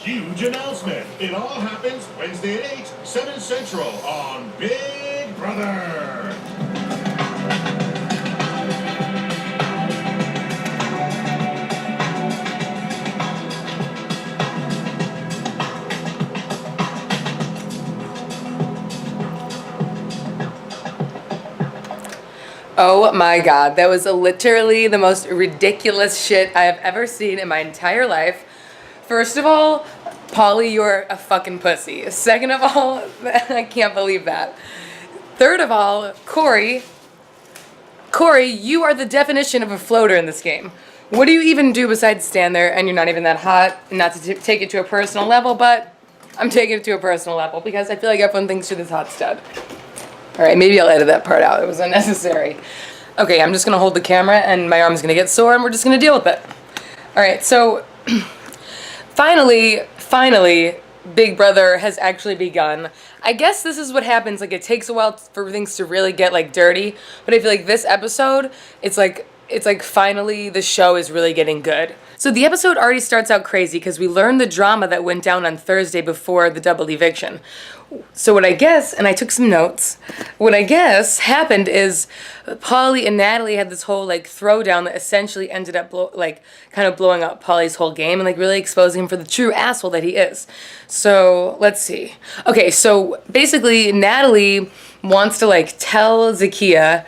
Huge announcement. It all happens Wednesday at 8, 7 Central on Big Brother. Oh my god, that was literally the most ridiculous shit I have ever seen in my entire life. First of all, Pauly, you're a fucking pussy. Second of all, I can't believe that. Third of all, Corey, you are the definition of a floater in this game. What do you even do besides stand there and you're not even that hot? Not to take it to a personal level, but I'm taking it to a personal level because I feel like everyone thinks you're this hot stud. All right, maybe I'll edit that part out. It was unnecessary. Okay, I'm just going to hold the camera and my arm's going to get sore and we're just going to deal with it. All right, so finally, Big Brother has actually begun. I guess this is what happens. Like, it takes a while for things to really get, like, dirty. But I feel like this episode, it's like finally the show is really getting good. So the episode already starts out crazy because we learned the drama that went down on Thursday before the double eviction. So what I guess, and I took some notes, what I guess happened is Pauly and Natalie had this whole like throwdown that essentially ended up kind of blowing up Pauly's whole game and like really exposing him for the true asshole that he is. So let's see. Okay, so basically Natalie wants to like tell Zakia,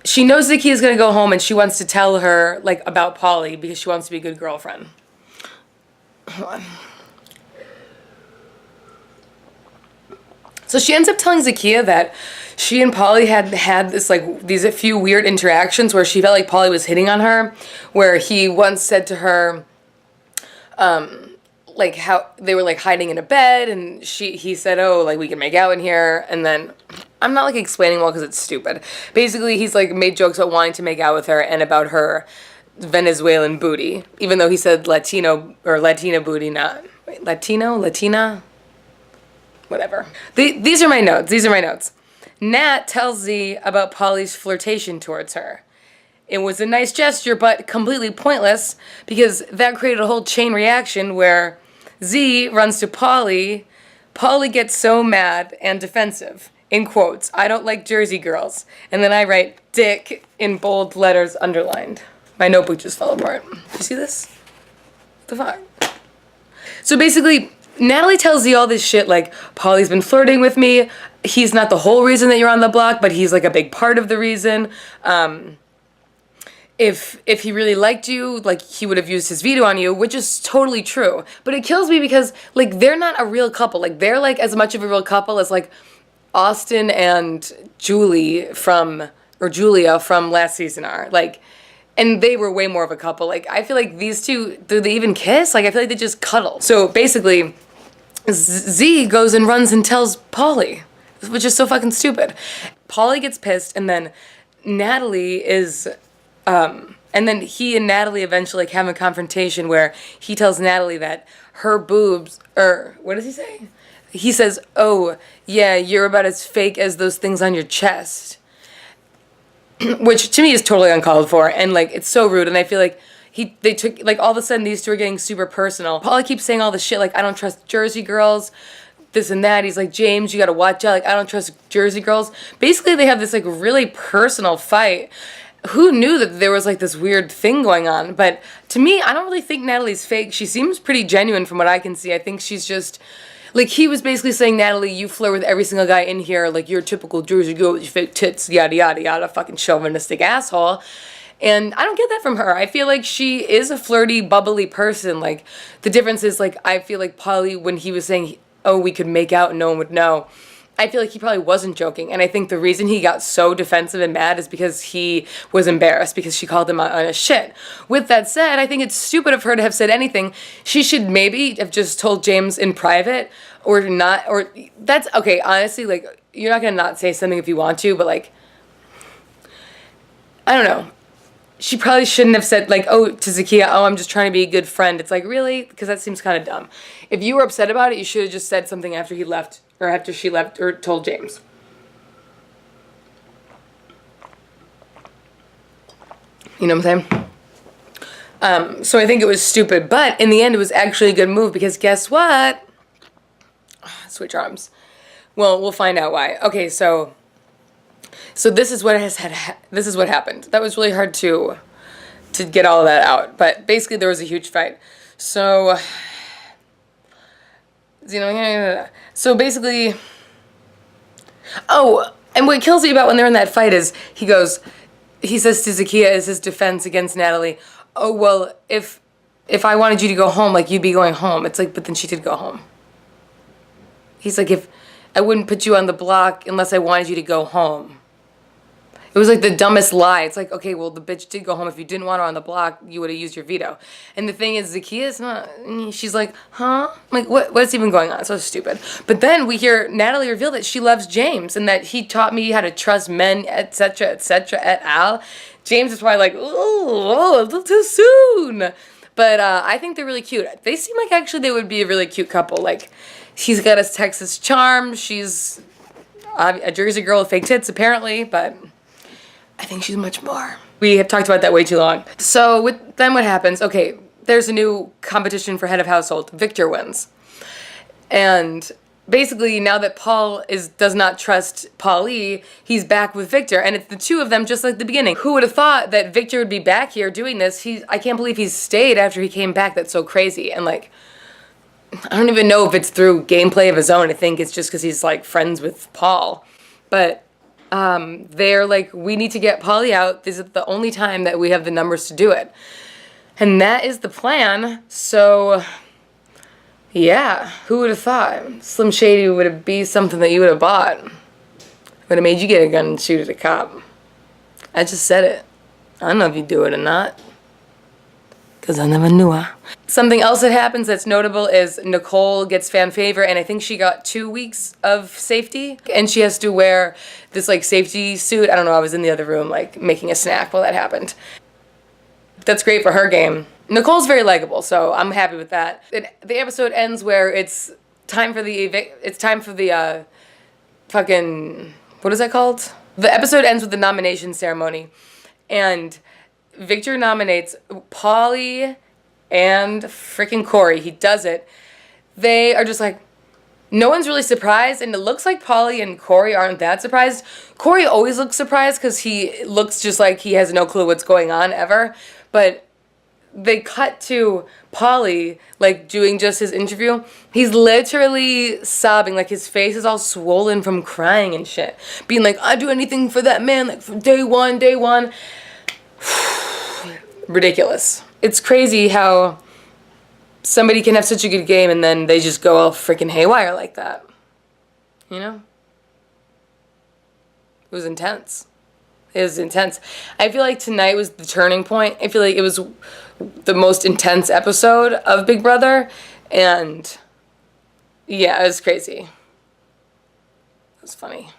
she knows Zakia's gonna go home and she wants to tell her like about Pauly because she wants to be a good girlfriend. Hold on. So she ends up telling Zakia that she and Pauly had this these a few weird interactions where she felt like Pauly was hitting on her, where he once said to her, like how they were like hiding in a bed and he said, oh, like we can make out in here, and then I'm not like explaining well because it's stupid. Basically, he's like made jokes about wanting to make out with her and about her Venezuelan booty, even though he said Latino or Latina booty, not Latina. Whatever. These are my notes. Nat tells Z about Pauly's flirtation towards her. It was a nice gesture, but completely pointless because that created a whole chain reaction where Z runs to Pauly. Pauly gets so mad and defensive. In quotes, I don't like Jersey girls. And then I write dick in bold letters underlined. My notebook just fell apart. You see this? What the fuck? So basically, Natalie tells Z all this shit like, Pauly's been flirting with me. He's not the whole reason that you're on the block, but he's like a big part of the reason. If he really liked you, like he would have used his veto on you, which is totally true. But it kills me because like they're not a real couple. Like they're like as much of a real couple as like Austin and Julia from last season are. Like, and they were way more of a couple. Like I feel like these two, do they even kiss? Like I feel like they just cuddle. So basically, Z goes and runs and tells Pauly, which is so fucking stupid. Pauly gets pissed, and then Natalie is, and then he and Natalie eventually like have a confrontation where he tells Natalie that her boobs, or what does he say? He says, oh, yeah, you're about as fake as those things on your chest. Which to me is totally uncalled for, and like it's so rude, and I feel like they took like all of a sudden these two are getting super personal. Pauly keeps saying all this shit like I don't trust Jersey girls, this and that. He's like, James, you gotta watch out, like I don't trust Jersey girls. Basically they have this like really personal fight. Who knew that there was like this weird thing going on? But to me, I don't really think Natalie's fake. She seems pretty genuine from what I can see. I think she's just like, he was basically saying, Natalie, you flirt with every single guy in here, like you're a typical Jersey girl with your fake tits, yada yada yada, fucking chauvinistic asshole. And I don't get that from her. I feel like she is a flirty, bubbly person. Like, the difference is, like, I feel like Pauly, when he was saying, oh, we could make out and no one would know, I feel like he probably wasn't joking. And I think the reason he got so defensive and mad is because he was embarrassed because she called him on his shit. With that said, I think it's stupid of her to have said anything. She should maybe have just told James in private or not, or that's, okay, honestly, like, you're not going to not say something if you want to, but, like, I don't know. She probably shouldn't have said, like, oh, to Zakia, oh, I'm just trying to be a good friend. It's like, really? Because that seems kind of dumb. If you were upset about it, you should have just said something after he left, or after she left, or told James. You know what I'm saying? So I think it was stupid, but in the end it was actually a good move because guess what? Switch arms. Well, we'll find out why. Okay, so this is what this is what happened. That was really hard to get all of that out, but basically there was a huge fight. So so basically, oh, and what kills me about when they're in that fight is he says to Zakiya as his defense against Natalie, oh, well, if I wanted you to go home, like, you'd be going home. It's like, but then she did go home. He's like, if I wouldn't put you on the block unless I wanted you to go home. It was like the dumbest lie. It's like, okay, well, the bitch did go home. If you didn't want her on the block, you would have used your veto. And the thing is, Zakiya's not, she's like, huh? I'm like, what's even going on? So stupid. But then we hear Natalie reveal that she loves James and that he taught me how to trust men, etc., et al. James is probably like, oh, a little too soon. But I think they're really cute. They seem like actually they would be a really cute couple. Like, he's got his Texas charm. She's a Jersey girl with fake tits, apparently, but I think she's much more. We have talked about that way too long. So then what happens? Okay, there's a new competition for head of household. Victor wins. And basically now that Paul does not trust Pauly, he's back with Victor. And it's the two of them just like the beginning. Who would have thought that Victor would be back here doing this? I can't believe he's stayed after he came back. That's so crazy. And like, I don't even know if it's through gameplay of his own. I think it's just because he's like friends with Paul. But they're like, we need to get Pauly out. This is the only time that we have the numbers to do it. And that is the plan. So, yeah, who would have thought? Slim Shady would be something that you would have bought. Would have made you get a gun and shoot at a cop. I just said it. I don't know if you do it or not. Because I never knew her. Something else that happens that's notable is Nicole gets fan favor, and I think she got 2 weeks of safety, and she has to wear this like safety suit. I don't know, I was in the other room like making a snack while that happened. That's great for her game. Nicole's very likable, so I'm happy with that. The episode ends where it's time for the fucking, what is that called? The episode ends with the nomination ceremony, and Victor nominates Pauly and freaking Corey. He does it. They are just like, no one's really surprised, and it looks like Pauly and Corey aren't that surprised. Corey always looks surprised because he looks just like he has no clue what's going on ever. But they cut to Pauly, like, doing just his interview. He's literally sobbing, like, his face is all swollen from crying and shit. Being like, I'd do anything for that man, like, from day one. Ridiculous. It's crazy how somebody can have such a good game and then they just go all freaking haywire like that. You know? It was intense. It was intense. I feel like tonight was the turning point. I feel like it was the most intense episode of Big Brother. And yeah, it was crazy. It was funny.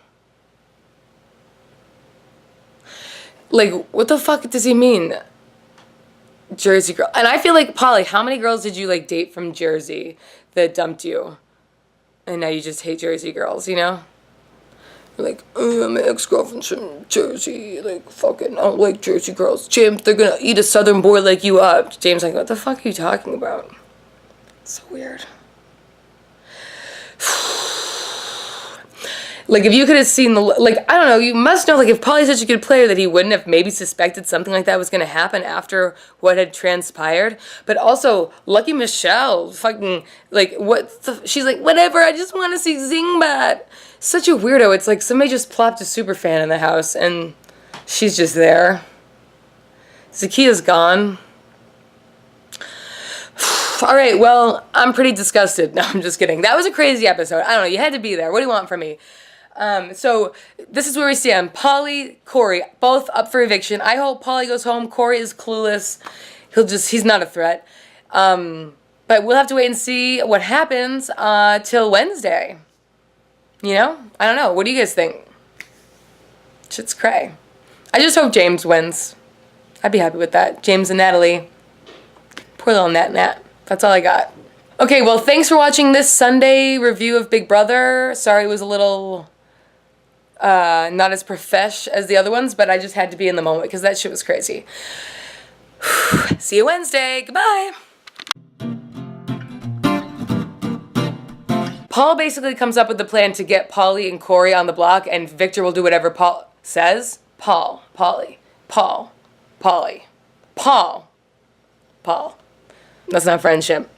Like, what the fuck does he mean? Jersey girl. And I feel like, Pauly, how many girls did you like date from Jersey that dumped you? And now you just hate Jersey girls, you know? You're like, oh, my ex-girlfriend's from Jersey. Like, fucking, I don't like Jersey girls. James, they're gonna eat a southern boy like you up. James like, what the fuck are you talking about? So weird. Like, if you could have seen the, like, I don't know, you must know, like, if Pauly's such a good player that he wouldn't have maybe suspected something like that was going to happen after what had transpired. But also, Lucky Michelle, fucking, like, she's like, whatever, I just want to see Zingbat. Such a weirdo. It's like somebody just plopped a superfan in the house, and she's just there. Zakiya's gone. All right, well, I'm pretty disgusted. No, I'm just kidding. That was a crazy episode. I don't know, you had to be there. What do you want from me? So this is where we stand. Pauly, Corey, both up for eviction. I hope Pauly goes home. Corey is clueless. He's not a threat. But we'll have to wait and see what happens, till Wednesday. You know? I don't know. What do you guys think? Shit's cray. I just hope James wins. I'd be happy with that. James and Natalie. Poor little Nat. That's all I got. Okay, well, thanks for watching this Sunday review of Big Brother. Sorry it was a little not as profesh as the other ones, but I just had to be in the moment because that shit was crazy. See you Wednesday. Goodbye. Paul basically comes up with the plan to get Pauly and Corey on the block, and Victor will do whatever Paul says. Paul, Pauly, Paul, Pauly, Paul, Paul. That's not friendship.